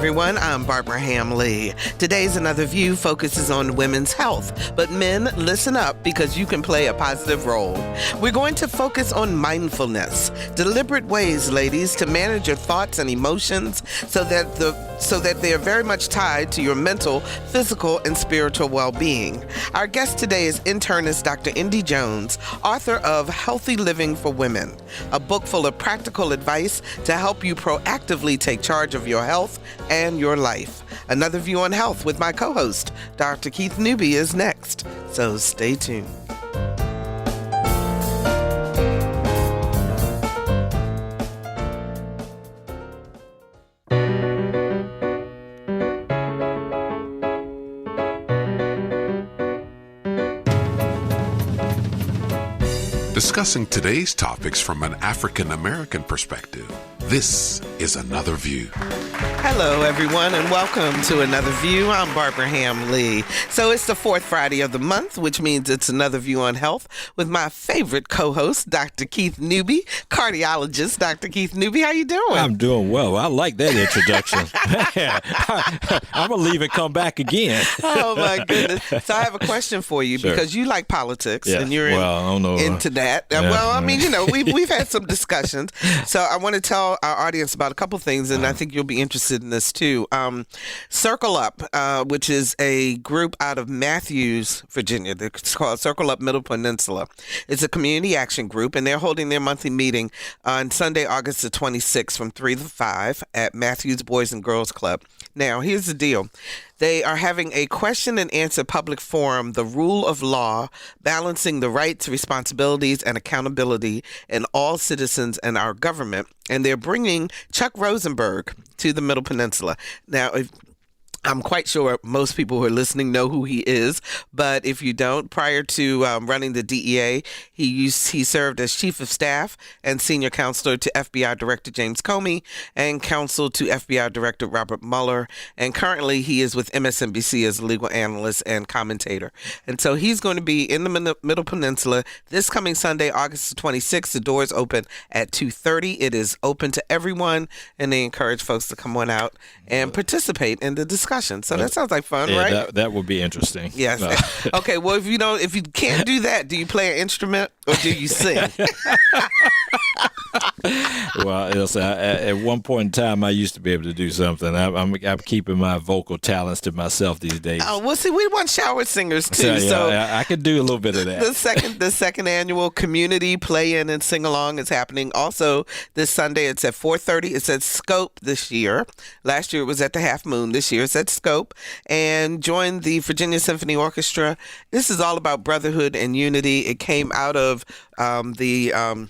everyone. I'm Barbara Hamlee. Today's Another View focuses on women's health, but men, listen up because you can play a positive role. We're going to focus on mindfulness, deliberate ways, ladies, to manage your thoughts and emotions so that they are very much tied to your mental, physical, and spiritual well-being. Our guest today is internist Dr. Indy Jones, author of Healthy Living for Women, a book full of practical advice to help you proactively take charge of your health and your life. Another View on Health with my co-host, Dr. Keith Newby, is next, so stay tuned. Discussing today's topics from an African American perspective, this is Another View. Hello, everyone, and welcome to Another View. I'm Barbara Hamlee. So it's the fourth Friday of the month, which means it's Another View on Health with my favorite co-host, Dr. Keith Newby, cardiologist. Dr. Keith Newby, how you doing? I'm doing well. I like that introduction. I'm going to leave and come back again. Oh, my goodness. So I have a question for you because you like politics and you're into that. Well, I mean, we've had some discussions. So I want to tell our audience about a couple things, and I think you'll be interested in this too. Circle Up, which is a group out of Matthews, Virginia. It's called Circle Up Middle Peninsula. It's a community action group, and they're holding their monthly meeting on Sunday, August the 26th from 3 to 5 at Matthews Boys and Girls Club. Now, here's the deal. They are having a question and answer public forum, The Rule of Law, Balancing the Rights, Responsibilities, and Accountability in All Citizens and Our Government. And they're bringing Chuck Rosenberg to the Middle Peninsula. Now, I'm quite sure most people who are listening know who he is, but if you don't, prior to running the DEA, he served as chief of staff and senior counselor to FBI Director James Comey and counsel to FBI Director Robert Mueller, and currently he is with MSNBC as a legal analyst and commentator. And so he's going to be in the Middle Peninsula this coming Sunday, August 26th. The doors open at 2:30. It is open to everyone, and they encourage folks to come on out and participate in the discussion. So that sounds like fun, right? That would be interesting. Yes. Okay. Well, if you can't do that, do you play an instrument or do you sing? Well, at one point in time, I used to be able to do something. I'm keeping my vocal talents to myself these days. Oh, well, see, we want shower singers too. So I could do a little bit of that. The second annual community play-in and sing-along is happening also this Sunday. It's at 4:30. It's at Scope this year. Last year it was at the Half Moon. This year it's at Scope. And join the Virginia Symphony Orchestra. This is all about brotherhood and unity. It came out of the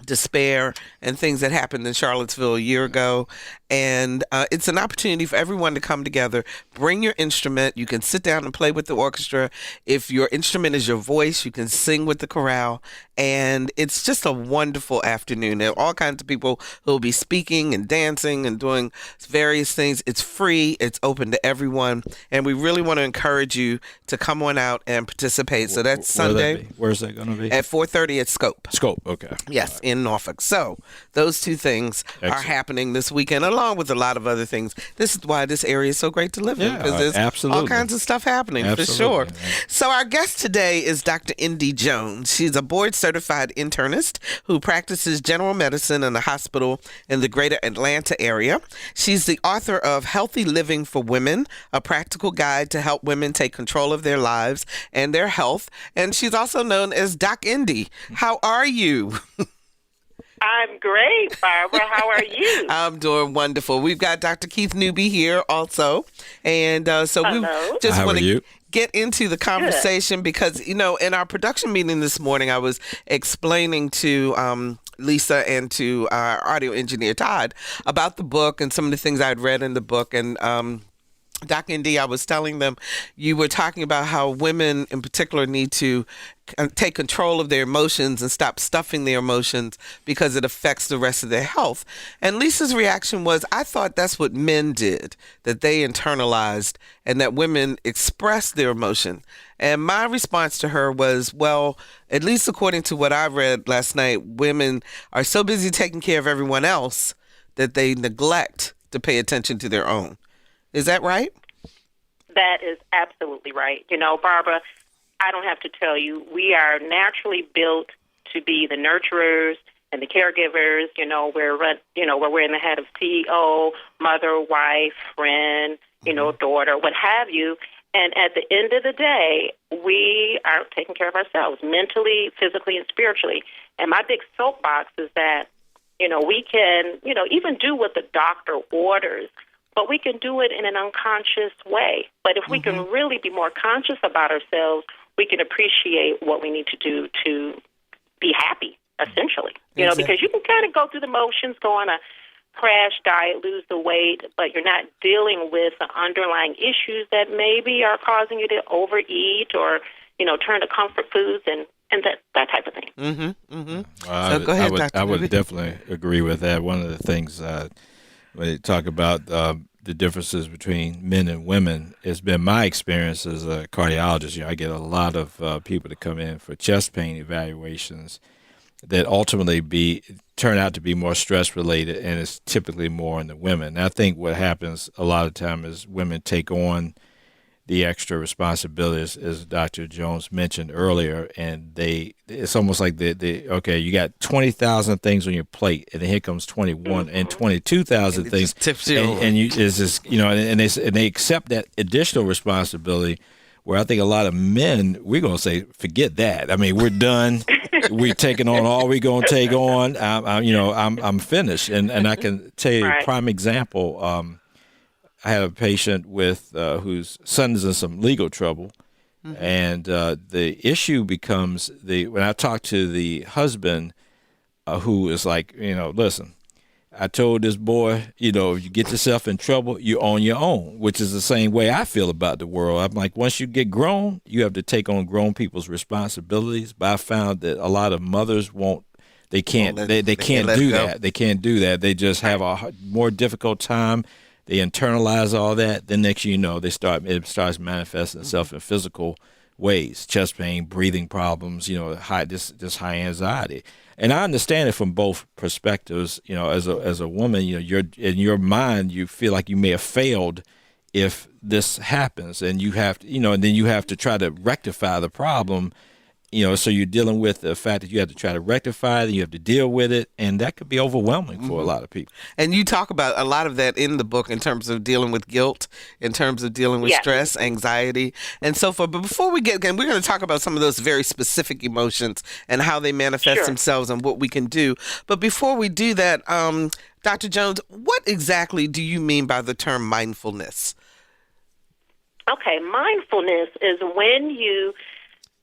despair and things that happened in Charlottesville a year ago. And it's an opportunity for everyone to come together. Bring your instrument. You can sit down and play with the orchestra. If your instrument is your voice, you can sing with the chorale. And it's just a wonderful afternoon. There are all kinds of people who will be speaking and dancing and doing various things. It's free. It's open to everyone. And we really want to encourage you to come on out and participate. So that's Sunday. Where's that going to be? At 4:30 at Scope. Scope, okay. Yes, in Norfolk. So those two things are happening this weekend, along with a lot of other things. This is why this area is so great to live in, because there's all kinds of stuff happening, for sure. So our guest today is Dr. Indy Jones. She's a board-certified internist who practices general medicine in a hospital in the greater Atlanta area. She's the author of Healthy Living for Women, a practical guide to help women take control of their lives and their health. And she's also known as Doc Indy. How are you? I'm great, Barbara. How are you? I'm doing wonderful. We've got Dr. Keith Newby here also. And so we just want to get into the conversation because, in our production meeting this morning, I was explaining to Lisa and to our audio engineer, Todd, about the book and some of the things I'd read in the book. And Doc Indy, I was telling them you were talking about how women in particular need to take control of their emotions and stop stuffing their emotions because it affects the rest of their health. And Lisa's reaction was, I thought that's what men did, that they internalized and that women expressed their emotion. And my response to her was, well, at least according to what I read last night, women are so busy taking care of everyone else that they neglect to pay attention to their own. Is that right? That is absolutely right. Barbara, I don't have to tell you, we are naturally built to be the nurturers and the caregivers. We're we're in the head of CEO, mother, wife, friend, daughter, what have you. And at the end of the day, we are taking care of ourselves mentally, physically, and spiritually. And my big soapbox is that, we can, even do what the doctor orders, but we can do it in an unconscious way. But if we can really be more conscious about ourselves, we can appreciate what we need to do to be happy, essentially. Exactly. Because you can kind of go through the motions, go on a crash diet, lose the weight, but you're not dealing with the underlying issues that maybe are causing you to overeat or, turn to comfort foods and that type of thing. So go ahead, Dr. I would Newby. definitely agree with that. One of the things when you talk about the differences between men and women, it's been my experience as a cardiologist. I get a lot of people that come in for chest pain evaluations that ultimately turn out to be more stress related, and it's typically more in the women. And I think what happens a lot of time is women take on the extra responsibilities, as Dr. Jones mentioned earlier, and it's almost like okay, you got 20,000 things on your plate, and then here comes 21 and 22,000 things, and they accept that additional responsibility. Where I think a lot of men, we're gonna say, forget that. I mean, we're done. We're taking on all we're gonna take on. I'm finished, and I can tell you a prime example. I had a patient with whose son is in some legal trouble, and the issue becomes when I talk to the husband, who is like, listen, I told this boy, if you get yourself in trouble, you're on your own, which is the same way I feel about the world. I'm like, once you get grown, you have to take on grown people's responsibilities. But I found that a lot of mothers they can't do that. They can't do that. They just have a more difficult time. They internalize all that. Then next you know, it starts manifesting itself in physical ways: chest pain, breathing problems, high anxiety. And I understand it from both perspectives. As a woman, you're in your mind, you feel like you may have failed if this happens, and you have to, and then you have to try to rectify the problem. So you're dealing with the fact that you have to try to rectify it, you have to deal with it, and that could be overwhelming for a lot of people. And you talk about a lot of that in the book in terms of dealing with guilt, in terms of dealing with stress, anxiety, and so forth. But before we get again, we're going to talk about some of those very specific emotions and how they manifest themselves and what we can do. But before we do that, Dr. Jones, what exactly do you mean by the term mindfulness? Okay, mindfulness is when you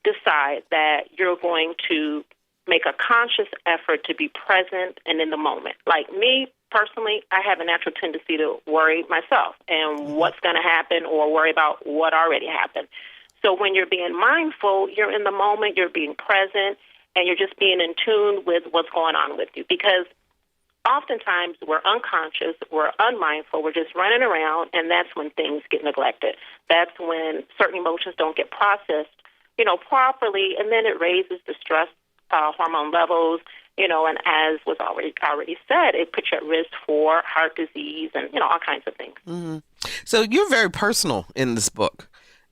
decide that you're going to make a conscious effort to be present and in the moment. Like me, personally, I have a natural tendency to worry myself and what's going to happen or worry about what already happened. So when you're being mindful, you're in the moment, you're being present, and you're just being in tune with what's going on with you. Because oftentimes we're unconscious, we're unmindful, we're just running around, and that's when things get neglected. That's when certain emotions don't get processed properly, and then it raises the stress hormone levels, and as was already said, it puts you at risk for heart disease and, all kinds of things. Mm-hmm. So you're very personal in this book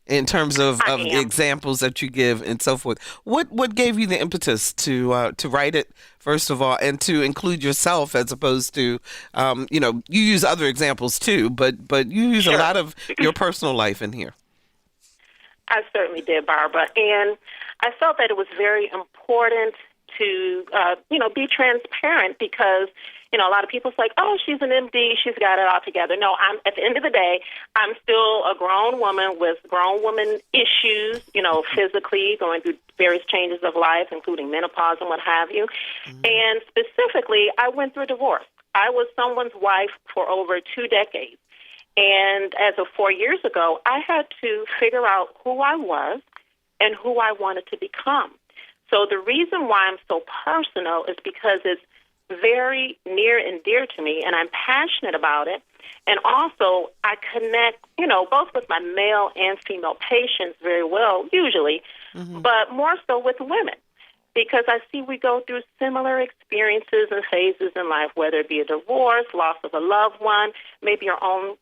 in terms of the examples that you give and so forth. What gave you the impetus to write it, first of all, and to include yourself as opposed to, you use other examples too, but you use a lot of your personal life in here. I certainly did, Barbara. And I felt that it was very important to, be transparent because, a lot of people say, oh, she's an MD, she's got it all together. No, at the end of the day, I'm still a grown woman with grown woman issues, physically going through various changes of life, including menopause and what have you. Mm-hmm. And specifically, I went through a divorce. I was someone's wife for over 2 decades. And as of 4 years ago, I had to figure out who I was and who I wanted to become. So the reason why I'm so personal is because it's very near and dear to me, and I'm passionate about it. And also, I connect, both with my male and female patients very well, usually, but more so with women. because I see we go through similar experiences and phases in life, whether it be a divorce, loss of a loved one, maybe your own,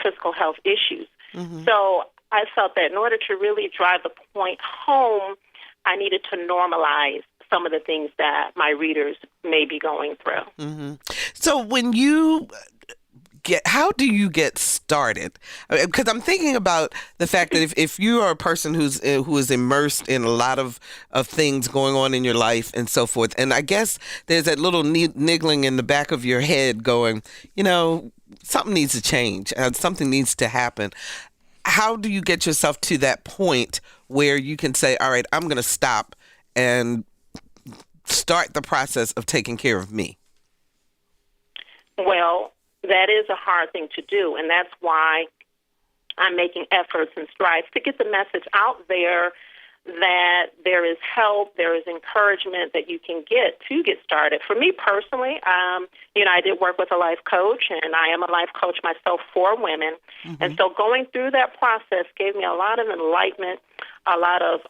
physical health issues. Mm-hmm. So I felt that in order to really drive the point home, I needed to normalize some of the things that my readers may be going through. Mm-hmm. So when you how do you get started? Because I'm thinking about the fact that if you are a person who is immersed in a lot of things going on in your life and so forth, and I guess there's that little niggling in the back of your head going, something needs to change, something needs to happen. How do you get yourself to that point where you can say, all right, I'm going to stop and start the process of taking care of me? Well, that is a hard thing to do, and that's why I'm making efforts and strides to get the message out there that there is help, there is encouragement that you can get to get started. For me personally, I did work with a life coach, and I am a life coach myself for women. Mm-hmm. And so going through that process gave me a lot of enlightenment, a lot of,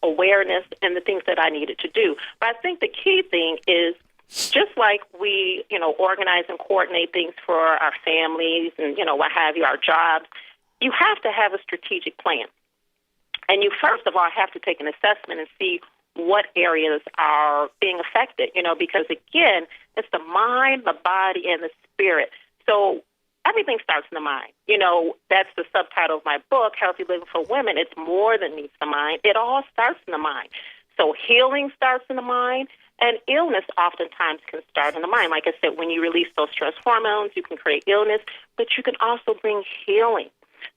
awareness and the things that I needed to do. But I think the key thing is just like we, organize and coordinate things for our families and, what have you, our jobs, you have to have a strategic plan. And you, first of all, have to take an assessment and see what areas are being affected, because, again, it's the mind, the body, and the spirit. So everything starts in the mind. That's the subtitle of my book, Healthy Living for Women. It's more than meets the mind. It all starts in the mind. So healing starts in the mind, and illness oftentimes can start in the mind. Like I said, when you release those stress hormones, you can create illness, but you can also bring healing.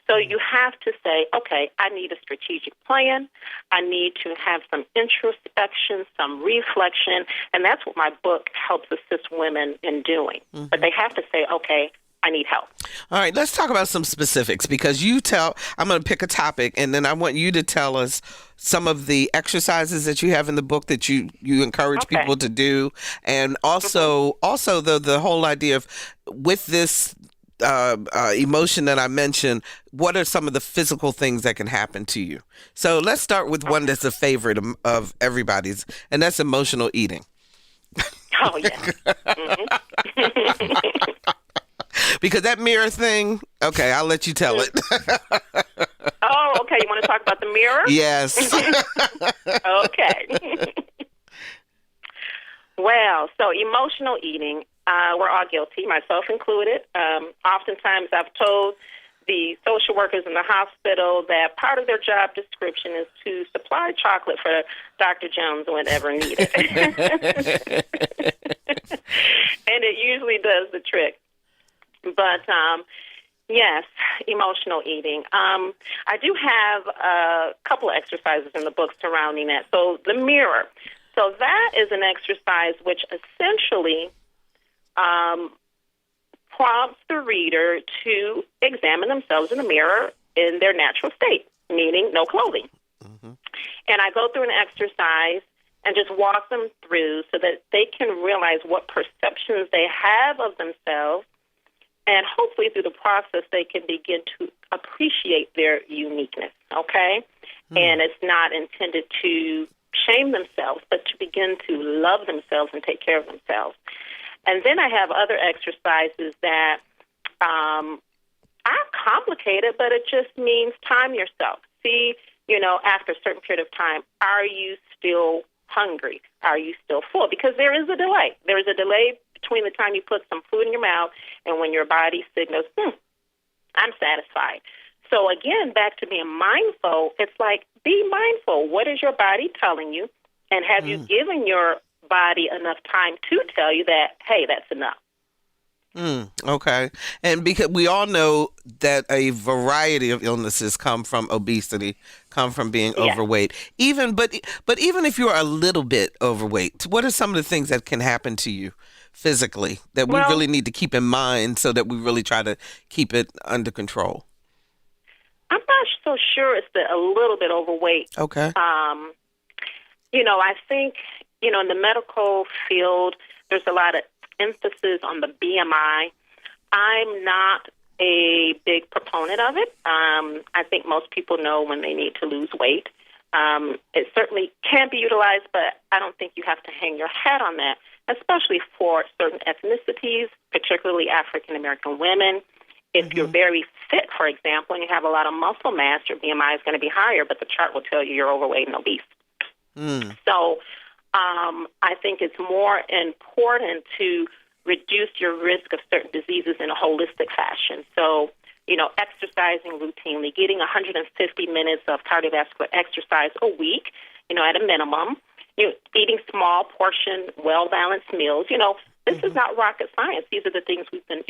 So you have to say, okay, I need a strategic plan. I need to have some introspection, some reflection, and that's what my book helps assist women in doing. Mm-hmm. But they have to say, okay, I need help. All right, let's talk about some specifics, because I'm going to pick a topic, and then I want you to tell us some of the exercises that you have in the book that you encourage people to do, and also the whole idea of, with this emotion that I mentioned, what are some of the physical things that can happen to you? So let's start with one that's a favorite of everybody's, and that's emotional eating. Oh, yeah. Mm-hmm. Because that mirror thing, okay, I'll let you tell it. Oh, okay. You want to talk about the mirror? Yes. Okay. Well, so emotional eating, we're all guilty, myself included. Oftentimes I've told the social workers in the hospital that part of their job description is to supply chocolate for Dr. Jones whenever needed. And it usually does the trick. But, yes, emotional eating. I do have a couple of exercises in the book surrounding that. So the mirror. So that is an exercise which essentially prompts the reader to examine themselves in the mirror in their natural state, meaning no clothing. Mm-hmm. And I go through an exercise and just walk them through so that they can realize what perceptions they have of themselves. And hopefully through the process, they can begin to appreciate their uniqueness, okay? Mm. And it's not intended to shame themselves, but to begin to love themselves and take care of themselves. And then I have other exercises that are complicated, but it just means time yourself. See, after a certain period of time, are you still hungry? Are you still full? Because there is a delay. There is a delay between the time you put some food in your mouth and when your body signals, I'm satisfied. So again, back to being mindful, it's like, be mindful. What is your body telling you? And have you given your body enough time to tell you that, hey, that's enough? Okay. And because we all know that a variety of illnesses come from obesity, come from being overweight. But even if you're a little bit overweight, what are some of the things that can happen to you physically that we really need to keep in mind so that we really try to keep it under control? I'm not so sure it's a little bit overweight. Okay. I think, in the medical field, there's a lot of emphasis on the BMI. I'm not a big proponent of it. I think most people know when they need to lose weight. It certainly can be utilized, but I don't think you have to hang your hat on that, especially for certain ethnicities, particularly African American women. If you're very fit, for example, and you have a lot of muscle mass, your BMI is going to be higher, but the chart will tell you you're overweight and obese. So I think it's more important to reduce your risk of certain diseases in a holistic fashion. So, exercising routinely, getting 150 minutes of cardiovascular exercise a week, at a minimum, eating small portion, well-balanced meals. This is not rocket science. These are the things we've been,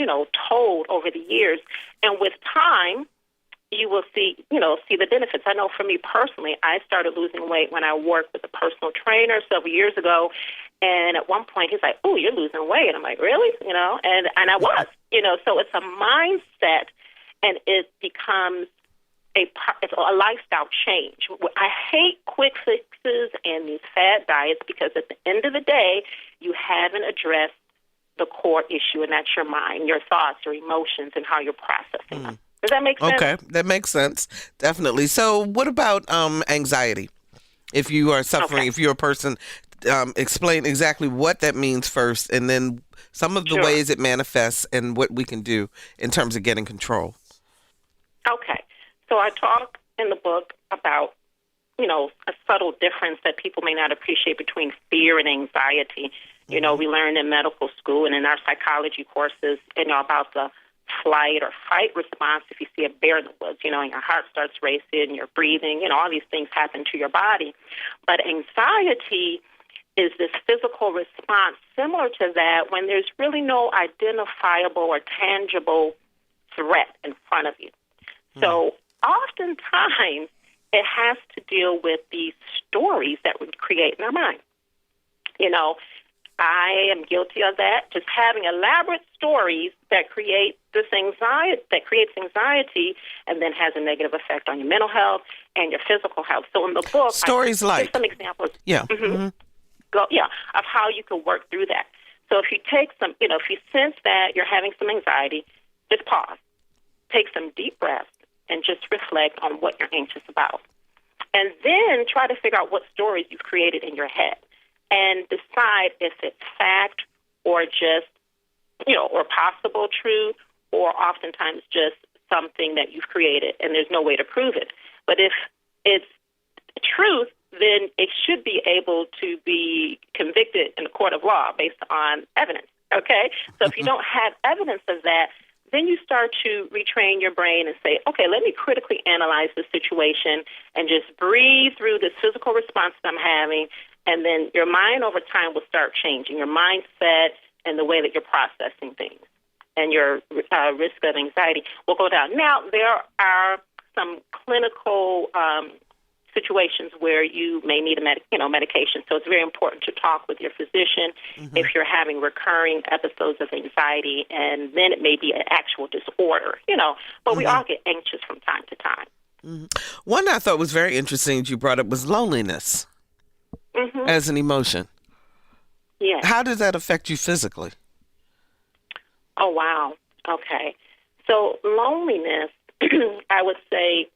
told over the years. And with time, you will see the benefits. I know for me personally, I started losing weight when I worked with a personal trainer several years ago. And at one point, he's like, "Oh, you're losing weight." And I'm like, "Really?" And I was, so it's a mindset, and it becomes it's a lifestyle change. I hate quick fixes and these fad diets because at the end of the day, you haven't addressed the core issue, and that's your mind, your thoughts, your emotions, and how you're processing them. Does that make sense? Okay, that makes sense. Definitely. So what about anxiety? If you are suffering, if you're a person, explain exactly what that means first, and then some of the ways it manifests and what we can do in terms of getting control. Okay. So I talk in the book about, a subtle difference that people may not appreciate between fear and anxiety. We learn in medical school and in our psychology courses, about the flight or fight response. If you see a bear in the woods, and your heart starts racing, you're breathing, all these things happen to your body. But anxiety is this physical response similar to that when there's really no identifiable or tangible threat in front of you. So oftentimes it has to deal with these stories that we create in our mind. I am guilty of that, just having elaborate stories that create this anxiety, anxiety, and then has a negative effect on your mental health and your physical health. So in the book, stories I give some examples. Of how you can work through that. So if you take some, if you sense that you're having some anxiety, just pause, take some deep breaths, and just reflect on what you're anxious about. And then try to figure out what stories you've created in your head and decide if it's fact or just, or possible truth, or oftentimes just something that you've created and there's no way to prove it. But if it's truth, then it should be able to be convicted in a court of law based on evidence, okay? So if you don't have evidence of that, then you start to retrain your brain and say, okay, let me critically analyze the situation and just breathe through this physical response that I'm having, and then your mind over time will start changing, your mindset and the way that you're processing things, and your risk of anxiety will go down. Now, there are some clinical situations where you may need a medication. So it's very important to talk with your physician if you're having recurring episodes of anxiety, and then it may be an actual disorder, but we all get anxious from time to time. One I thought was very interesting that you brought up was loneliness as an emotion. Yeah. How does that affect you physically? Oh, wow. Okay. So loneliness, I would say,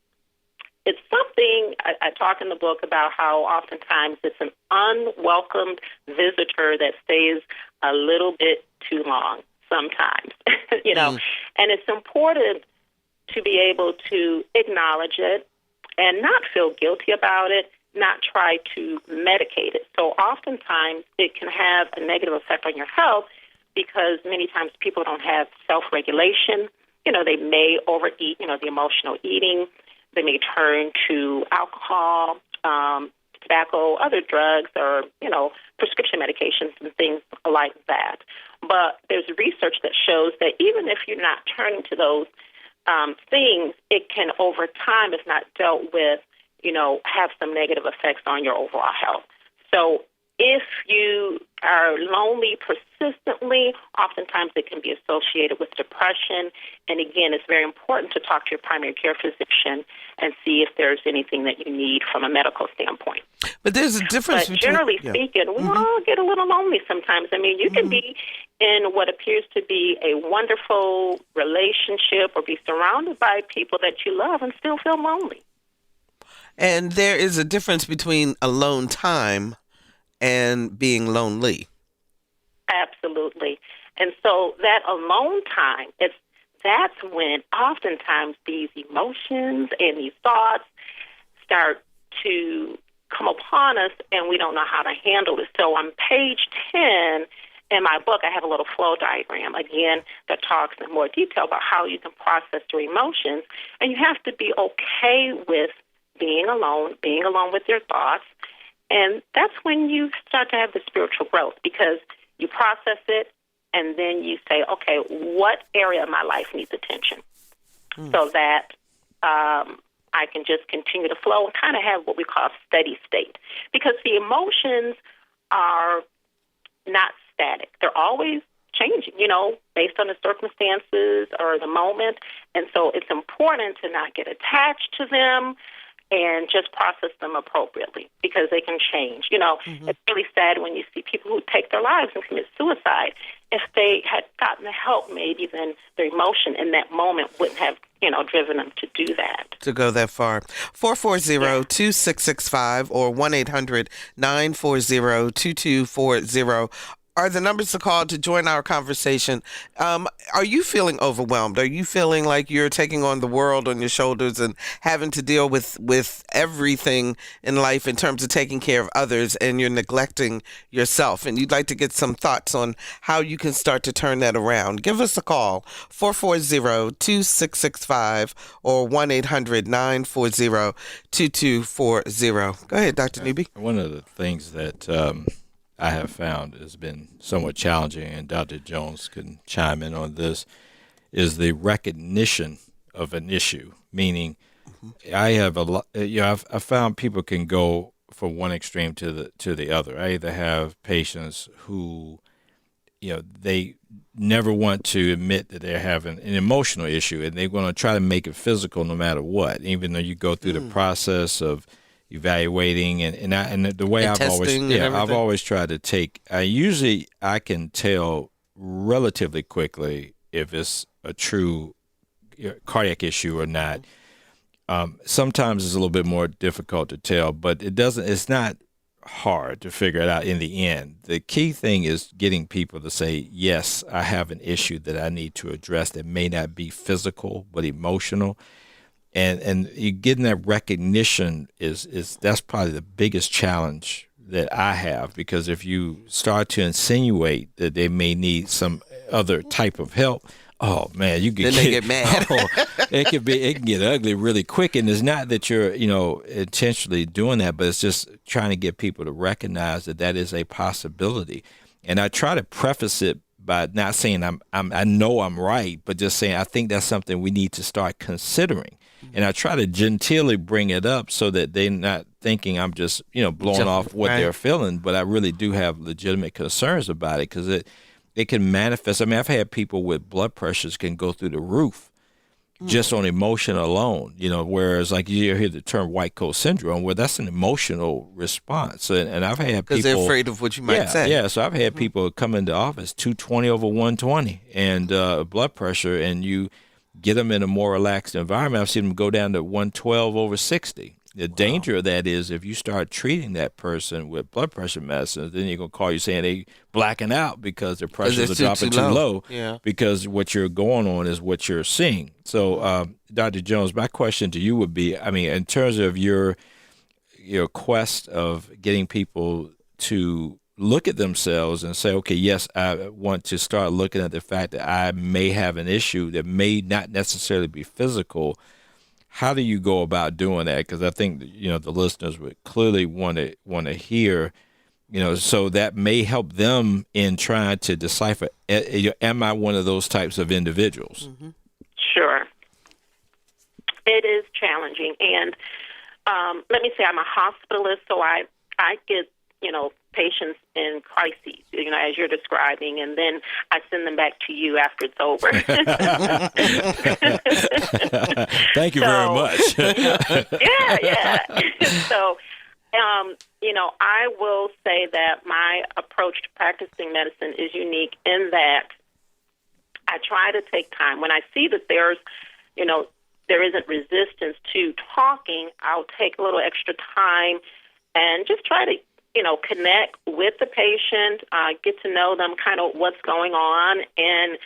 it's something I talk in the book about how oftentimes it's an unwelcomed visitor that stays a little bit too long sometimes, and it's important to be able to acknowledge it and not feel guilty about it, not try to medicate it. So oftentimes it can have a negative effect on your health because many times people don't have self-regulation. They may overeat, the emotional eating. They may turn to alcohol, tobacco, other drugs, or, prescription medications and things like that. But there's research that shows that even if you're not turning to those things, it can, over time, if not dealt with, have some negative effects on your overall health. So if you are lonely persistently, oftentimes it can be associated with depression. And again, it's very important to talk to your primary care physician and see if there's anything that you need from a medical standpoint. But there's a difference between... generally speaking, we all get a little lonely sometimes. I mean, you can be in what appears to be a wonderful relationship or be surrounded by people that you love and still feel lonely. And there is a difference between alone time and being lonely. Absolutely. And so that alone time, that's when oftentimes these emotions and these thoughts start to come upon us, and we don't know how to handle it. So on page 10 in my book, I have a little flow diagram, again, that talks in more detail about how you can process your emotions. And you have to be okay with being alone with your thoughts. And that's when you start to have the spiritual growth, because you process it, and then you say, okay, what area of my life needs attention? So that I can just continue to flow and kind of have what we call steady state. Because the emotions are not static. They're always changing, based on the circumstances or the moment. And so it's important to not get attached to them and just process them appropriately, because they can change. It's really sad when you see people who take their lives and commit suicide. If they had gotten the help, maybe then their emotion in that moment wouldn't have, driven them to do that. To go that far. 440-2665 or 1-800-940-2240 are the numbers to call to join our conversation. Are you feeling overwhelmed? Are you feeling like you're taking on the world on your shoulders and having to deal with everything in life in terms of taking care of others, and you're neglecting yourself, and you'd like to get some thoughts on how you can start to turn that around? Give us a call, 440-2665 or 1-800-940-2240. Go ahead, Dr. Newby. One of the things that I have found has been somewhat challenging, and Dr. Jones can chime in on this, is the recognition of an issue. Meaning, I have I've found people can go from one extreme to the other. I either have patients who, they never want to admit that they're having an emotional issue, and they're going to try to make it physical no matter what, even though you go through the process of evaluating and the way I've always tried to take. I can tell relatively quickly if it's a true cardiac issue or not. Sometimes it's a little bit more difficult to tell, but it's not hard to figure it out in the end. The key thing is getting people to say, yes, I have an issue that I need to address that may not be physical but emotional. And you getting that recognition is that's probably the biggest challenge that I have, because if you start to insinuate that they may need some other type of help, oh man, you can get mad. It can get ugly really quick. And it's not that you're intentionally doing that, but it's just trying to get people to recognize that is a possibility. And I try to preface it by not saying I know I'm right, but just saying I think that's something we need to start considering. And I try to genteelly bring it up so that they're not thinking I'm just, blowing off what they're feeling, but I really do have legitimate concerns about it, because it can manifest. I mean, I've had people with blood pressures can go through the roof just on emotion alone, whereas like you hear the term white coat syndrome, where that's an emotional response. And I've had people. Because they're afraid of what you might say. Yeah, so I've had people come into office 220 over 120 and blood pressure, and you get them in a more relaxed environment. I've seen them go down to 112 over 60. The danger of that is if you start treating that person with blood pressure medicines, then you're going to call you saying they blacking out because their pressures are dropping too low. Yeah. Because what you're going on is what you're seeing. So, Dr. Jones, my question to you would be, I mean, in terms of your quest of getting people to look at themselves and say, okay, yes, I want to start looking at the fact that I may have an issue that may not necessarily be physical. How do you go about doing that? Because I think the listeners would clearly want to hear, so that may help them in trying to decipher, am I one of those types of individuals? Mm-hmm. Sure. It is challenging. And let me say I'm a hospitalist, so I get, patients in crises, as you're describing, and then I send them back to you after it's over. Thank you very much. Yeah. So, I will say that my approach to practicing medicine is unique in that I try to take time. When I see that there's, there isn't resistance to talking, I'll take a little extra time and just try to, connect with the patient, get to know them, kind of what's going on, and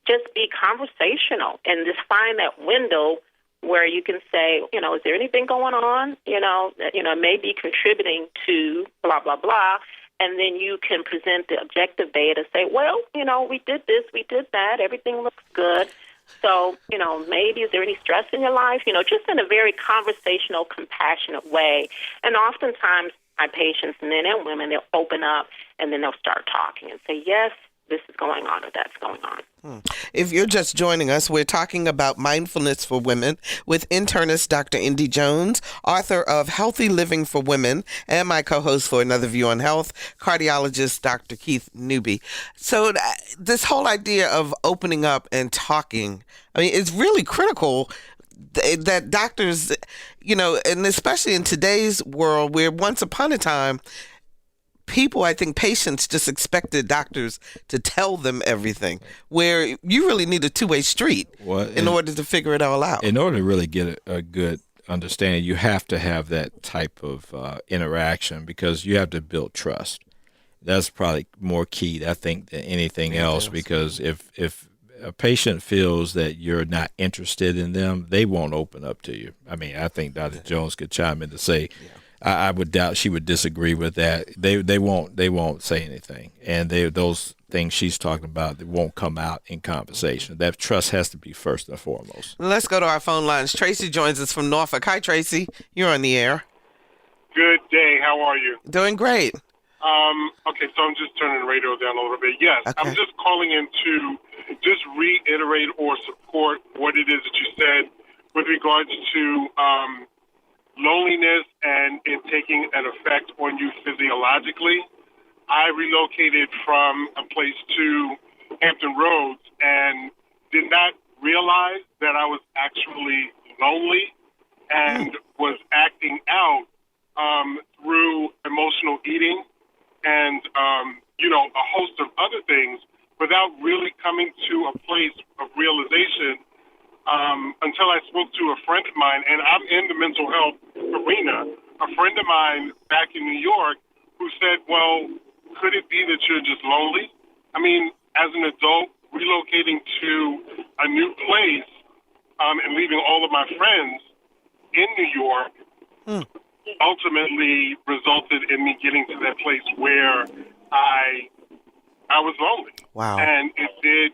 just be conversational and just find that window where you can say, is there anything going on? That may be contributing to blah, blah, blah. And then you can present the objective data, say, well, we did this, we did that, everything looks good. So, maybe is there any stress in your life? Just in a very conversational, compassionate way. And oftentimes my patients, men and women, they'll open up and then they'll start talking and say, yes, this is going on or that's going on. If you're just joining us, we're talking about mindfulness for women with internist Dr. Indy Jones, author of Healthy Living for Women, and my co-host for Another View on Health, cardiologist Dr. Keith Newby. So this whole idea of opening up and talking, it's really critical that doctors, and especially in today's world where once upon a time, patients just expected doctors to tell them everything, where you really need a two-way street in order to figure it all out. In order to really get a good understanding, you have to have that type of interaction because you have to build trust. That's probably more key, I think, than anything else, because if a patient feels that you're not interested in them, they won't open up to you. I think Dr. Jones could chime in to say, I would doubt she would disagree with that. They won't say anything, and those things she's talking about that won't come out in conversation. That trust has to be first and foremost. Let's go to our phone lines. Tracy joins us from Norfolk. Hi, Tracy. You're on the air. Good day. How are you? Doing great. Okay, so I'm just turning the radio down a little bit. Yes, okay. I'm just calling in to just reiterate or support what it is that you said with regards to loneliness and it taking an effect on you physiologically. I relocated from a place to Hampton Roads and did not realize that I was actually lonely and was acting out through emotional eating and, a host of other things without really coming to a place of realization until I spoke to a friend of mine, and I'm in the mental health arena, a friend of mine back in New York who said, well, could it be that you're just lonely? As an adult, relocating to a new place and leaving all of my friends in New York ultimately resulted in me getting to that place where I was lonely. Wow. And it did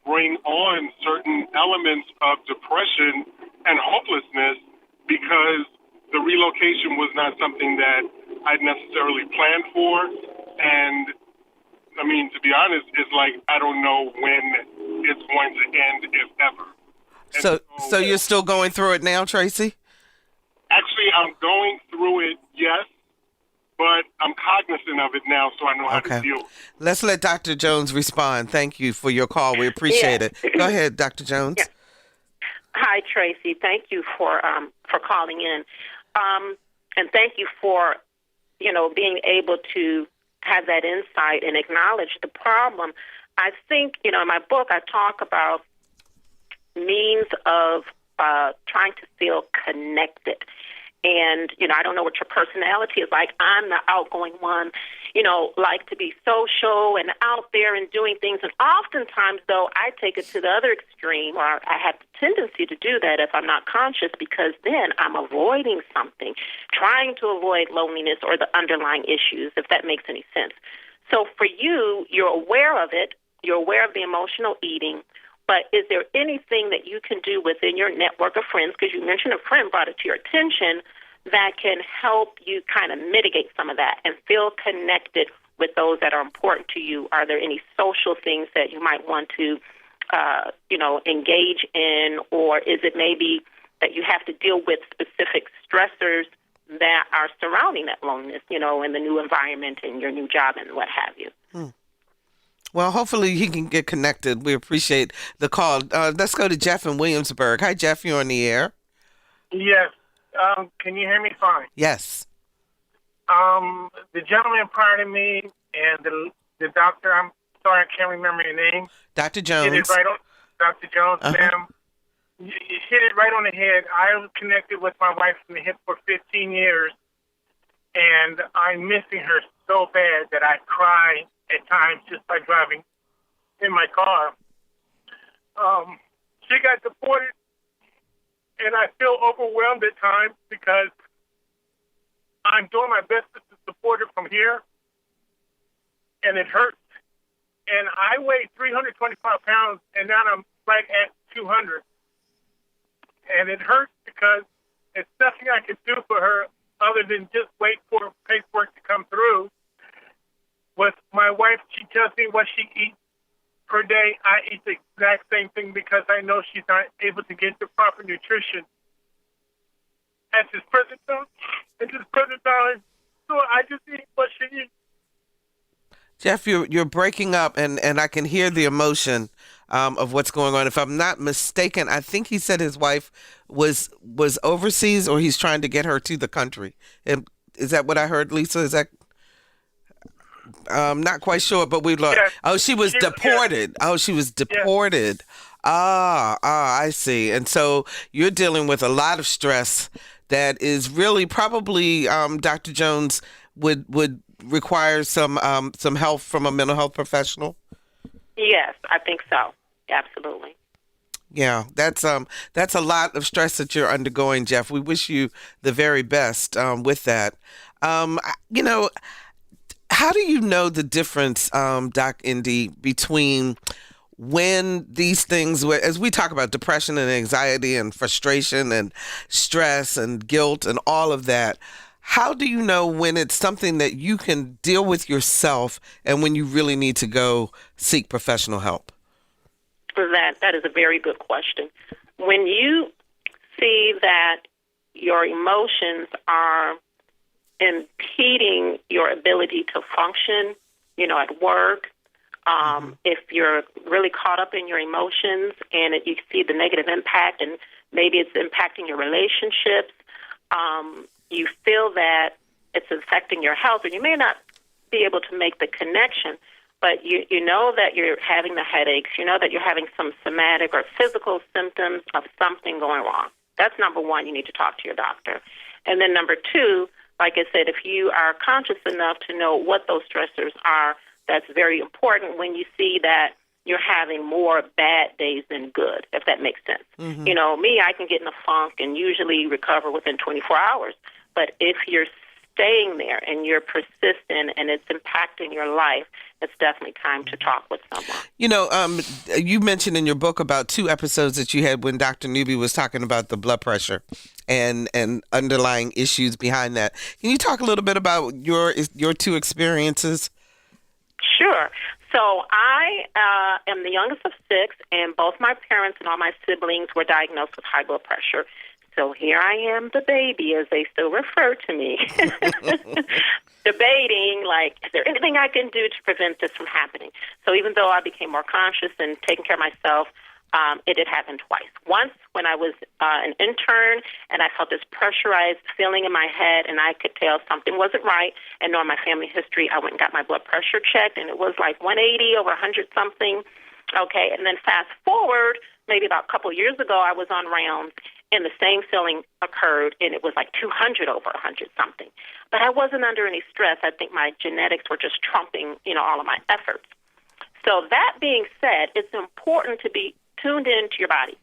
bring on certain elements of depression and hopelessness because the relocation was not something that I'd necessarily planned for. And, to be honest, it's like I don't know when it's going to end, if ever. So you're still going through it now, Tracy? Actually, I'm going through it, yes. But I'm cognizant of it now, so I know how to deal with it. Let's let Dr. Jones respond. Thank you for your call. We appreciate it. Go ahead, Dr. Jones. Yeah. Hi, Tracy. Thank you for calling in. And thank you for, being able to have that insight and acknowledge the problem. I think, in my book, I talk about means of trying to feel connected. And, I don't know what your personality is like. I'm the outgoing one, like to be social and out there and doing things. And oftentimes, though, I take it to the other extreme, or I have the tendency to do that if I'm not conscious, because then I'm avoiding something, trying to avoid loneliness or the underlying issues, if that makes any sense. So for you, you're aware of it. You're aware of the emotional eating. But is there anything that you can do within your network of friends, because you mentioned a friend brought it to your attention, that can help you kind of mitigate some of that and feel connected with those that are important to you? Are there any social things that you might want to, engage in, or is it maybe that you have to deal with specific stressors that are surrounding that loneliness, in the new environment and your new job and what have you? Well, hopefully he can get connected. We appreciate the call. Let's go to Jeff in Williamsburg. Hi, Jeff. You're on the air. Yes. Can you hear me fine? Yes. The gentleman prior to me and the doctor, I'm sorry, I can't remember your name. Dr. Jones. Did it right on, Dr. Jones, ma'am. You hit it right on the head. I was connected with my wife from the hip for 15 years, and I'm missing her so bad that I cry at times just by driving in my car. She got deported, and I feel overwhelmed at times because I'm doing my best to support her from here, and it hurts. And I weigh 325 pounds, and now I'm right at 200. And it hurts because it's nothing I can do for her other than just wait for paperwork to come through. With my wife, she tells me what she eats per day. I eat the exact same thing because I know she's not able to get the proper nutrition at this present time. So I just eat what she eats. Jeff, you're breaking up, and I can hear the emotion of what's going on. If I'm not mistaken, I think he said his wife was overseas, or he's trying to get her to the country. Is that what I heard, Lisa? Is that? I'm not quite sure, but we looked. Yes. Oh, she was deported. Yes. Oh, she was deported. Yes. I see. And so you're dealing with a lot of stress that is really probably, Dr. Jones, would require some help from a mental health professional. Yes, I think so. Absolutely. Yeah, that's a lot of stress that you're undergoing, Jeff. We wish you the very best with that. How do you know the difference, Doc Indy, between when these things, as we talk about depression and anxiety and frustration and stress and guilt and all of that, how do you know when it's something that you can deal with yourself and when you really need to go seek professional help? That is a very good question. When you see that your emotions are impeding your ability to function, at work, if you're really caught up in your emotions and you see the negative impact and maybe it's impacting your relationships, you feel that it's affecting your health, and you may not be able to make the connection, but you know that you're having the headaches, you know that you're having some somatic or physical symptoms of something going wrong. That's number one, you need to talk to your doctor. And then number two, like I said, if you are conscious enough to know what those stressors are, that's very important when you see that you're having more bad days than good, if that makes sense. Mm-hmm. Me, I can get in a funk and usually recover within 24 hours. But if you're staying there and you're persistent and it's impacting your life, it's definitely time to talk with someone. You mentioned in your book about 2 episodes that you had when Dr. Newby was talking about the blood pressure and underlying issues behind that. Can you talk a little bit about your 2 experiences? Sure. So I am the youngest of 6, and both my parents and all my siblings were diagnosed with high blood pressure. So here I am, the baby, as they still refer to me, debating, is there anything I can do to prevent this from happening? So even though I became more conscious and taking care of myself, it did happen twice. Once when I was an intern and I felt this pressurized feeling in my head and I could tell something wasn't right, and knowing my family history, I went and got my blood pressure checked, and it was 180 over 100 something. Okay, and then fast forward, maybe about a couple of years ago, I was on rounds, and the same feeling occurred, and it was 200 over 100 something. But I wasn't under any stress. I think my genetics were just trumping, all of my efforts. So that being said, it's important to be tuned into your body.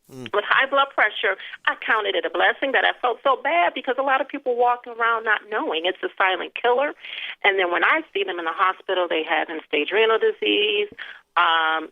With high blood pressure, I counted it a blessing that I felt so bad because a lot of people walk around not knowing it's a silent killer. And then when I see them in the hospital, they have end-stage renal disease, all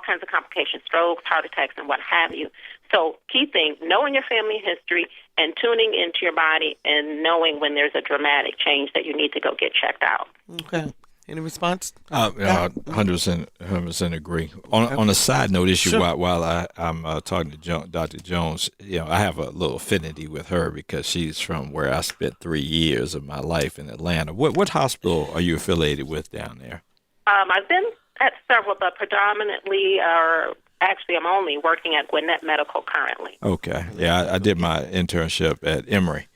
kinds of complications, strokes, heart attacks, and what have you. So key thing, knowing your family history and tuning into your body and knowing when there's a dramatic change that you need to go get checked out. Okay. Any response? 100% agree. On a side note issue, sure. while I'm talking to Dr. Jones, I have a little affinity with her because she's from where I spent 3 years of my life in Atlanta. What hospital are you affiliated with down there? I've been at several, but predominantly, I'm only working at Gwinnett Medical currently. Okay. Yeah, I did my internship at Emory.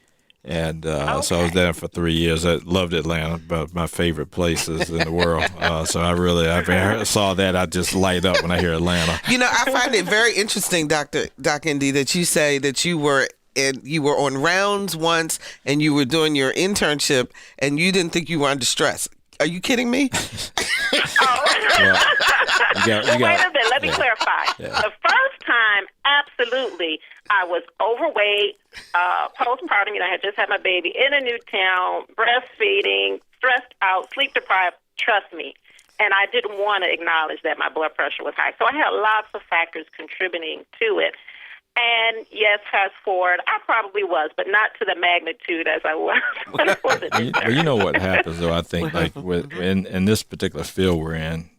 And so I was there for 3 years. I loved Atlanta, but my favorite places in the world. So I saw that, I just light up when I hear Atlanta. I find it very interesting, Doc Indy, that you say that you were on rounds once and you were doing your internship and you didn't think you were under stress. Are you kidding me? Well, wait a minute. Let me clarify. Yeah. The first time, absolutely, I was overweight, postpartum. I had just had my baby in a new town, breastfeeding, stressed out, sleep deprived. Trust me. And I didn't want to acknowledge that my blood pressure was high. So I had lots of factors contributing to it. And yes, fast forward, I probably was, but not to the magnitude as I was when I was at Well, you know what happens, though. I think, like in this particular field we're in,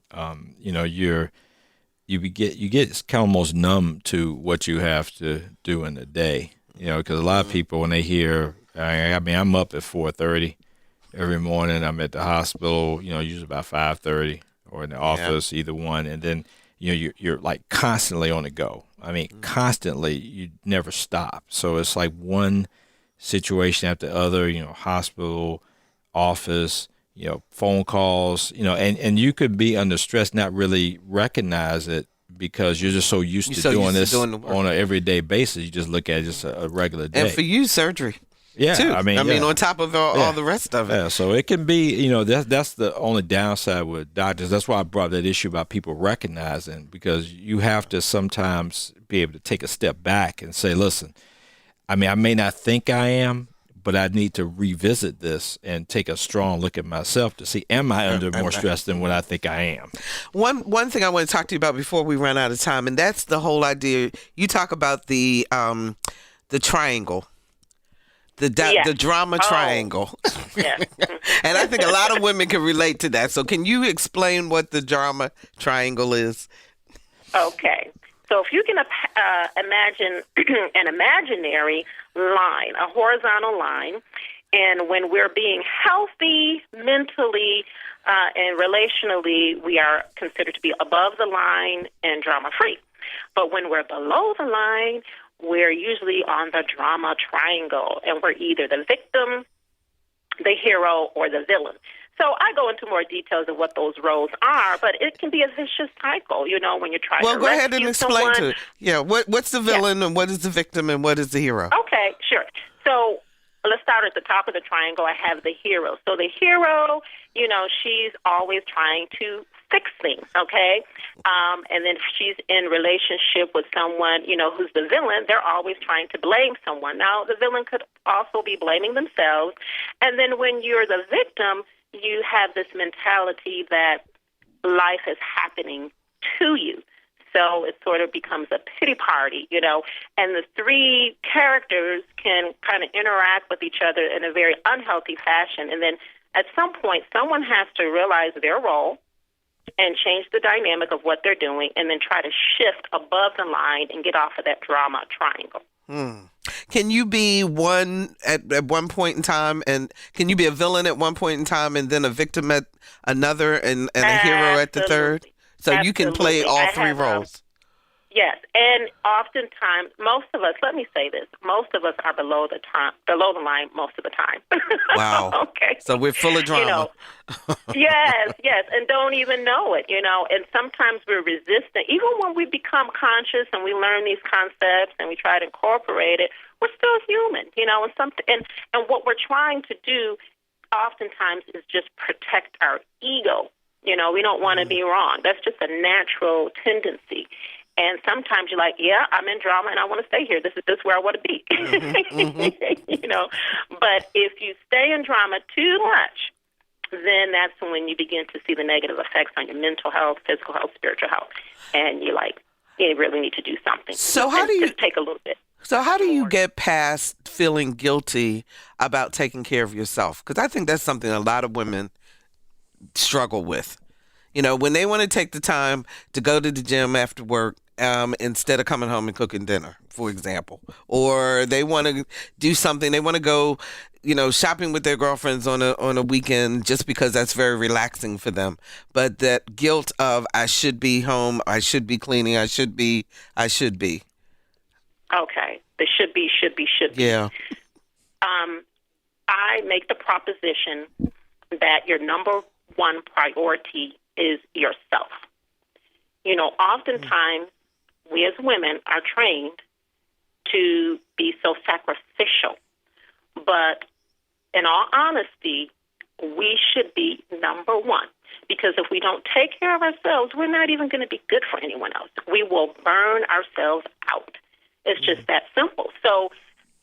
you get kind of almost numb to what you have to do in the day. Because a lot of people, when they hear, I'm up at 4:30 every morning. I'm at the hospital, usually about 5:30, or in the office, either one, and then you're like constantly on the go. Constantly, you never stop. So it's like one situation after the other, hospital, office, phone calls, and you could be under stress, not really recognize it because you're just so used to doing this on an everyday basis. You just look at it just a regular day. And for you, surgery. Yeah, too. On top of all the rest of it. Yeah, so it can be, that's the only downside with doctors. That's why I brought that issue about people recognizing, because you have to sometimes be able to take a step back and say, listen, I may not think I am, but I need to revisit this and take a strong look at myself to see, am I under more stress than what I think I am? One thing I want to talk to you about before we run out of time, and that's the whole idea. You talk about the triangle. The drama triangle. Yes. And I think a lot of women can relate to that. So can you explain what the drama triangle is? Okay. So if you can imagine an imaginary line, a horizontal line, and when we're being healthy mentally and relationally, we are considered to be above the line and drama-free. But when we're below the line, we're usually on the drama triangle, and we're either the victim, the hero, or the villain. So I go into more details of what those roles are, but it can be a vicious cycle, when you're trying to rescue someone. Well, go ahead and explain to it. Yeah, what's the villain and what is the victim and what is the hero? Okay, sure. So let's start at the top of the triangle. I have the hero. So the hero, she's always trying to fix things, okay? And then if she's in relationship with someone, who's the villain, they're always trying to blame someone. Now, the villain could also be blaming themselves. And then when you're the victim, you have this mentality that life is happening to you. So it sort of becomes a pity party, and the three characters can kind of interact with each other in a very unhealthy fashion. And then at some point, someone has to realize their role and change the dynamic of what they're doing, and then try to shift above the line and get off of that drama triangle. Can you be one at one point in time, and can you be a villain at one point in time and then a victim at another and a hero at the third? So Absolutely. You can play all three roles. Yes, and oftentimes, most of us, let me say this, most of us are below the line most of the time. Wow. Okay. So we're full of drama. Yes, and don't even know it, and sometimes we're resistant. Even when we become conscious and we learn these concepts and we try to incorporate it, we're still human, and what we're trying to do oftentimes is just protect our ego. We don't want to be wrong. That's just a natural tendency. And sometimes you're like, yeah, I'm in drama and I want to stay here. This is where I want to be. But if you stay in drama too much, then that's when you begin to see the negative effects on your mental health, physical health, spiritual health. And you're like, you really need to do something. So how do you just take a little bit? So how do you get past feeling guilty about taking care of yourself? Because I think that's something a lot of women struggle with. When they want to take the time to go to the gym after work, instead of coming home and cooking dinner, for example, or they want to do something, they want to go, shopping with their girlfriends on a weekend just because that's very relaxing for them. But that guilt of I should be home, I should be cleaning, I should be. Okay, the should be. Yeah. I make the proposition that your number one priority is yourself. You know, oftentimes we as women are trained to be so sacrificial. But in all honesty, we should be number one. Because if we don't take care of ourselves, we're not even going to be good for anyone else. We will burn ourselves out. It's just that simple. So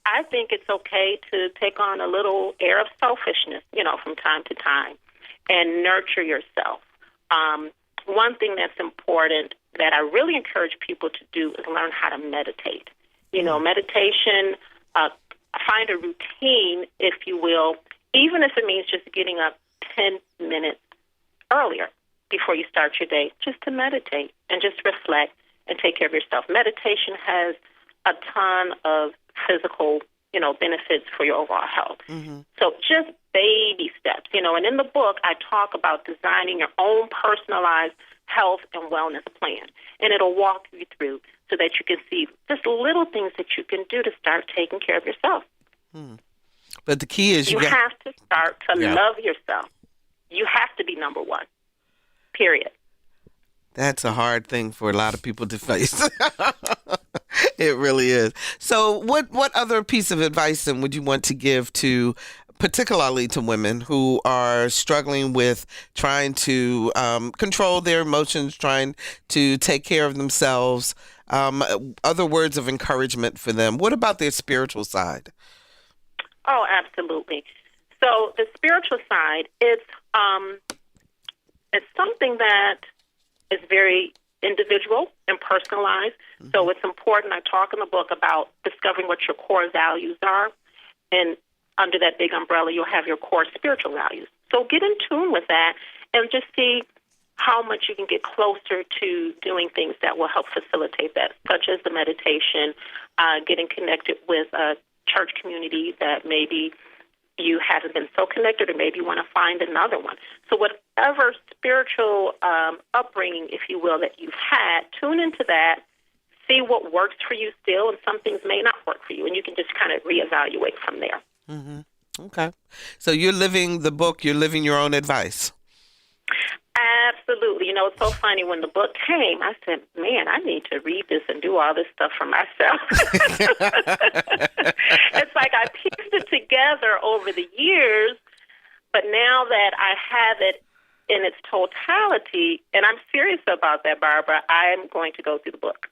I think it's okay to take on a little air of selfishness, you know, from time to time and nurture yourself. One thing that's important that I really encourage people to do is learn how to meditate. You know, meditation, find a routine, if you will, even if it means just getting up 10 minutes earlier before you start your day, just to meditate and just reflect and take care of yourself. Meditation has a ton of physical, you know, benefits for your overall health. So just baby steps, you know, and in the book I talk about designing your own personalized health and wellness plan, and it'll walk you through so that you can see just little things that you can do to start taking care of yourself. But the key is you have to start to love yourself. You have to be number one, period. That's a hard thing for a lot of people to face. It really is. So what other piece of advice then would you want to give to, particularly to women who are struggling with trying to control their emotions, trying to take care of themselves, other words of encouragement for them? What about their spiritual side? Oh, absolutely. So the spiritual side, it's something that is very individual and personalized. So it's important. I talk in the book about discovering what your core values are, and under that big umbrella, you'll have your core spiritual values. So get in tune with that and just see how much you can get closer to doing things that will help facilitate that, such as the meditation, getting connected with a church community that maybe you haven't been so connected, or maybe you want to find another one. So whatever spiritual upbringing, if you will, that you've had, tune into that, see what works for you still, and some things may not work for you, and you can just kind of reevaluate from there. Okay. So you're living the book, you're living your own advice. Absolutely. You know, it's so funny. When the book came, I said, man, I need to read this and do all this stuff for myself. It's like I pieced it together over the years, but now that I have it in its totality, and I'm serious about that, Barbara, I'm going to go through the book.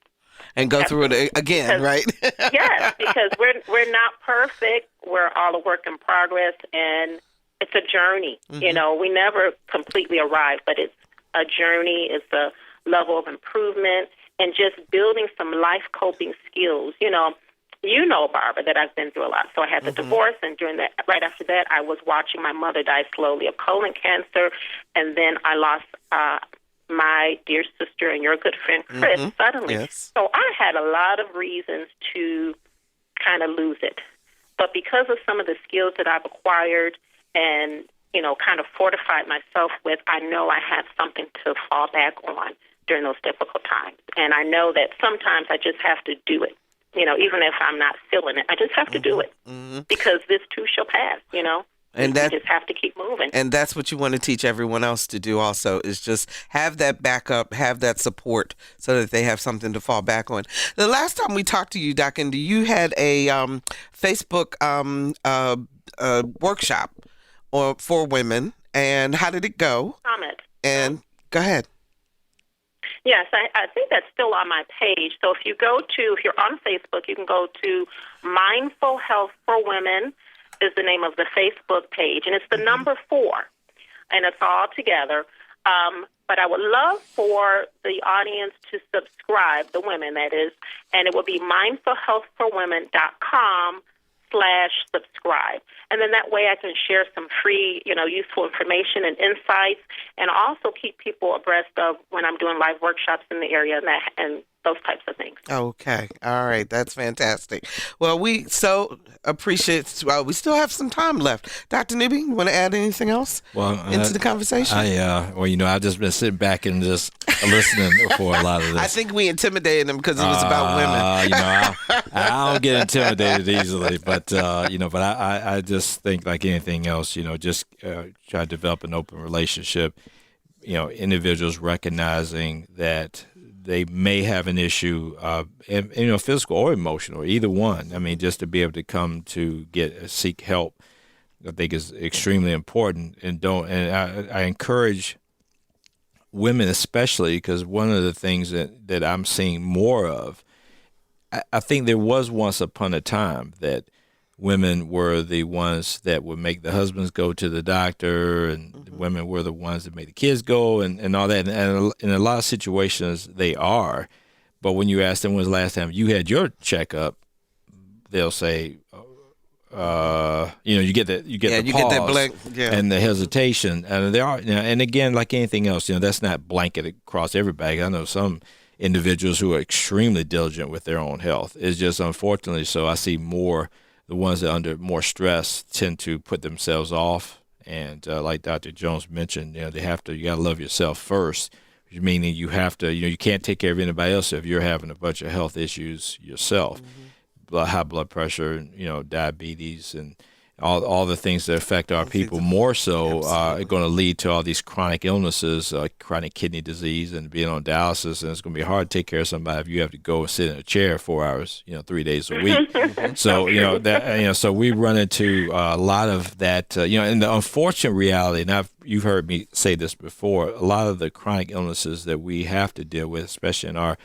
And go through it again, right? Yes, because we're not perfect. We're all a work in progress, and it's a journey. You know, we never completely arrive, but it's a journey. It's a level of improvement and just building some life coping skills. You know, Barbara, that I've been through a lot. So I had the divorce, and during that, right after that, I was watching my mother die slowly of colon cancer, and then I lost my dear sister and your good friend Chris suddenly. Yes. So I had a lot of reasons to kind of lose it. But because of some of the skills that I've acquired and, you know, kind of fortified myself with, I know I have something to fall back on during those difficult times. And I know that sometimes I just have to do it, you know, even if I'm not feeling it. I just have to do it because this too shall pass, you know. And you just have to keep moving. And that's what you want to teach everyone else to do also, is just have that backup, have that support so that they have something to fall back on. The last time we talked to you, Dr. Indy, you had a Facebook workshop for women. And how did it go? Comment. And go ahead. Yes, I think that's still on my page. So if you're on Facebook, you can go to Mindful Health for Women is the name of the Facebook page, and it's the number 4, and it's all together. But I would love for the audience to subscribe, the women that is, and it will be mindfulhealthforwomen.com/subscribe. And then that way I can share some free, you know, useful information and insights, and also keep people abreast of when I'm doing live workshops in the area and those types of things. Okay. All right. That's fantastic. Well, we so appreciate, we still have some time left. Dr. Newby, you want to add anything else into the conversation? I've just been sitting back and just listening for a lot of this. I think we intimidated them because it was about women. I don't get intimidated easily, but I just think like anything else, just try to develop an open relationship. Individuals recognizing that they may have an issue, physical or emotional, either one. I mean, just to be able to come to seek help, I think is extremely important. And I encourage women especially, because one of the things that I'm seeing more of, I think there was once upon a time that women were the ones that would make the husbands go to the doctor, and women were the ones that made the kids go and all that. And in a lot of situations, they are. But when you ask them when's the last time you had your checkup, they'll say, you get the pause that blank, and the hesitation. And there are, and again, like anything else, that's not blanket across everybody. I know some individuals who are extremely diligent with their own health. It's just unfortunately so. I see more. The ones that are under more stress tend to put themselves off. And like Dr. Jones mentioned, you got to love yourself first, meaning you have to, you can't take care of anybody else if you're having a bunch of health issues yourself, high blood pressure, diabetes, and all the things that affect our people more so are going to lead to all these chronic illnesses, chronic kidney disease, and being on dialysis. And it's going to be hard to take care of somebody if you have to go sit in a chair 4 hours, 3 days a week. So, so we run into a lot of that, and the unfortunate reality, and you've heard me say this before, a lot of the chronic illnesses that we have to deal with, especially in our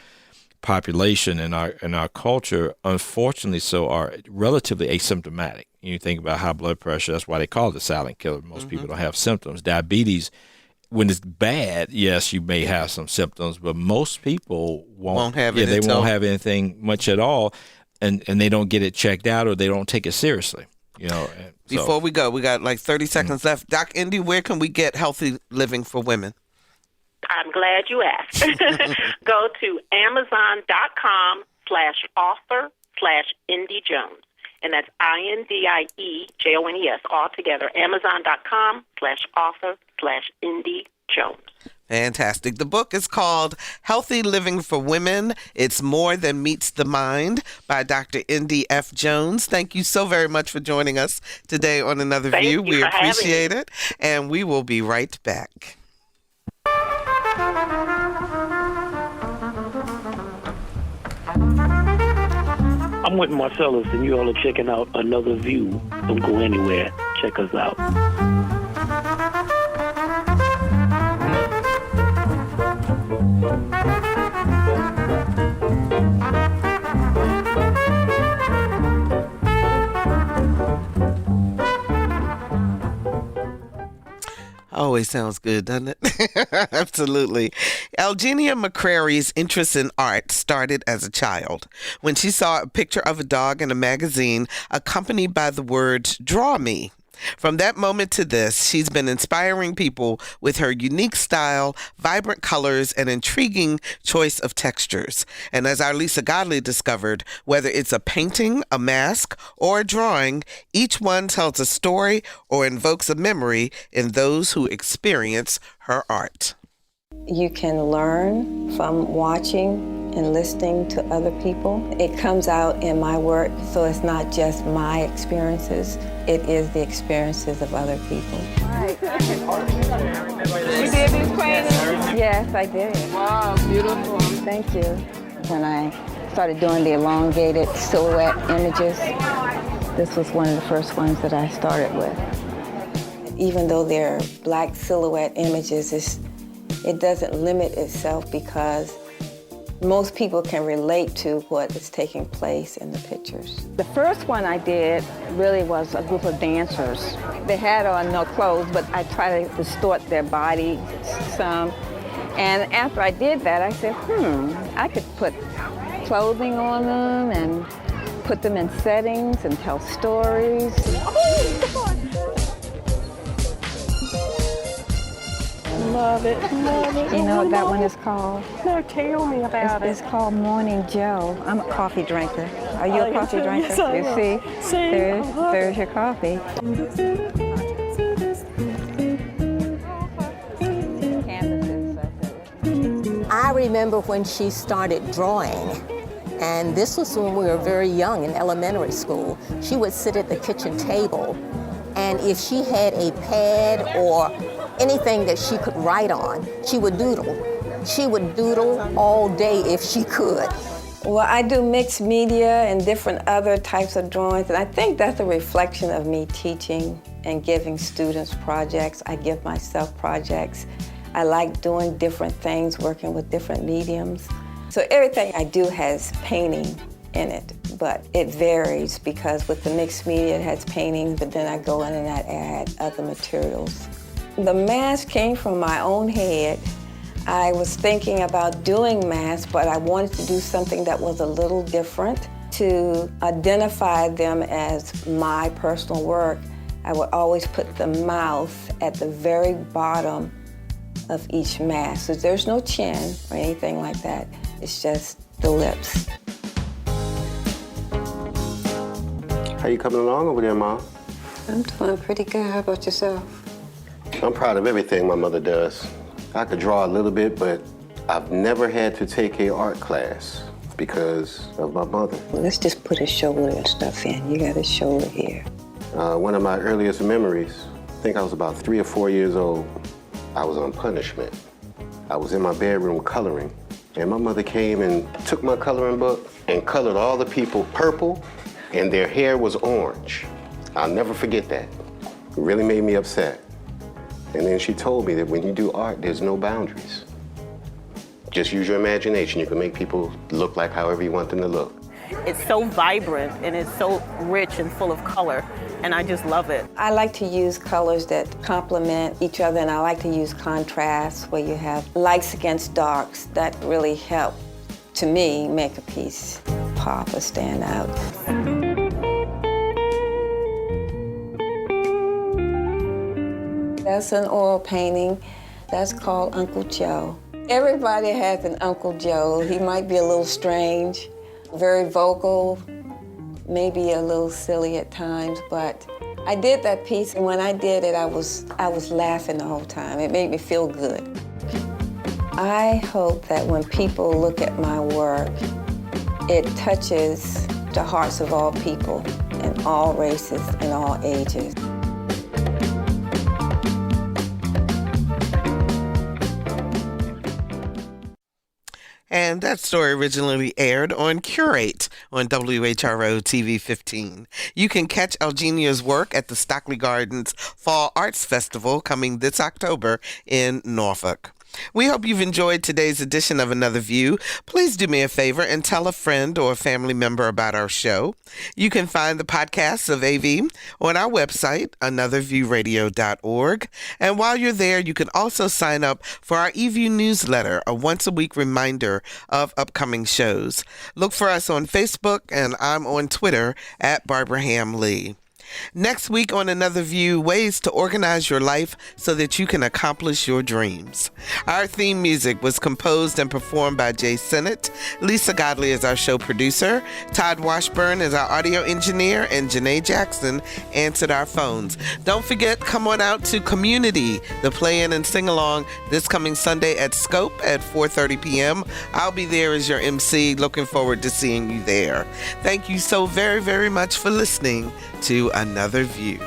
population and our culture, unfortunately so, are relatively asymptomatic. You think about high blood pressure, that's why they call it the silent killer. Most people don't have symptoms. Diabetes, when it's bad, yes, you may have some symptoms, but most people won't have it. They won't have anything much at all, and they don't get it checked out, or they don't take it seriously. Before we go, we got like 30 seconds left. Doc Indy, where can we get Healthy Living for Women? I'm glad you asked. Go to Amazon.com/author/Indy Jones. And that's INDIEJONES all together. Amazon.com/author/Indy Jones. Fantastic. The book is called Healthy Living for Women. It's More Than Meets the Mind by Dr. Indy F. Jones. Thank you so very much for joining us today on Another View. We appreciate it. And we will be right back. I'm with Marcellus, and you all are checking out Another View. Don't go anywhere. Check us out. Always sounds good, doesn't it? Absolutely. Elgenia McCrary's interest in art started as a child when she saw a picture of a dog in a magazine accompanied by the words, "Draw me." From that moment to this, she's been inspiring people with her unique style, vibrant colors, and intriguing choice of textures. And as our Lisa Godley discovered, whether it's a painting, a mask, or a drawing, each one tells a story or invokes a memory in those who experience her art. You can learn from watching and listening to other people. It comes out in my work, so it's not just my experiences, it is the experiences of other people. You did these paintings? Yes, I did. Wow, beautiful. Thank you. When I started doing the elongated silhouette images, this was one of the first ones that I started with. Even though they're black silhouette images, it doesn't limit itself because most people can relate to what is taking place in the pictures. The first one I did really was a group of dancers. They had on no clothes, but I tried to distort their body some. And after I did that, I said, I could put clothing on them and put them in settings and tell stories. Love it. You know what that one is called? No, tell me about It's called Morning Joe. I'm a coffee drinker. Are you a coffee drinker? Yes, I am. You see? There's your coffee. I remember when she started drawing, and this was when we were very young in elementary school. She would sit at the kitchen table, and if she had a pad or anything that she could write on, she would doodle. She would doodle all day if she could. Well, I do mixed media and different other types of drawings, and I think that's a reflection of me teaching and giving students projects. I give myself projects. I like doing different things, working with different mediums. So everything I do has painting in it, but it varies because with the mixed media it has painting, but then I go in and I add other materials. The mask came from my own head. I was thinking about doing masks, but I wanted to do something that was a little different to identify them as my personal work. I would always put the mouth at the very bottom of each mask. So there's no chin or anything like that. It's just the lips. How you coming along over there, Mom? I'm doing pretty good. How about yourself? I'm proud of everything my mother does. I could draw a little bit, but I've never had to take an art class because of my mother. Well, let's just put his shoulder and stuff in. You got his shoulder here. One of my earliest memories, I think I was about 3 or 4 years old. I was on punishment. I was in my bedroom coloring, and my mother came and took my coloring book and colored all the people purple, and their hair was orange. I'll never forget that. It really made me upset. And then she told me that when you do art, there's no boundaries. Just use your imagination. You can make people look like however you want them to look. It's so vibrant and it's so rich and full of color, and I just love it. I like to use colors that complement each other, and I like to use contrasts where you have lights against darks that really help, to me, make a piece pop or stand out. That's an oil painting. That's called Uncle Joe. Everybody has an Uncle Joe. He might be a little strange, very vocal, maybe a little silly at times, but I did that piece, and when I did it, I was laughing the whole time. It made me feel good. I hope that when people look at my work, it touches the hearts of all people in all races and all ages. And that story originally aired on Curate on WHRV-TV 15. You can catch Eugenia's work at the Stockley Gardens Fall Arts Festival coming this October in Norfolk. We hope you've enjoyed today's edition of Another View. Please do me a favor and tell a friend or a family member about our show. You can find the podcasts of AV on our website, anotherviewradio.org. And while you're there, you can also sign up for our eView newsletter, a once-a-week reminder of upcoming shows. Look for us on Facebook, and I'm on Twitter at Barbara Ham Lee. Next week on Another View, ways to organize your life so that you can accomplish your dreams. Our theme music was composed and performed by Jay Sennett. Lisa Godley is our show producer. Todd Washburn is our audio engineer, and Janae Jackson answered our phones. Don't forget, come on out to Community, the play-in and sing-along this coming Sunday at Scope at 4:30 p.m. I'll be there as your MC. Looking forward to seeing you there. Thank you so very, very much for listening to Another View.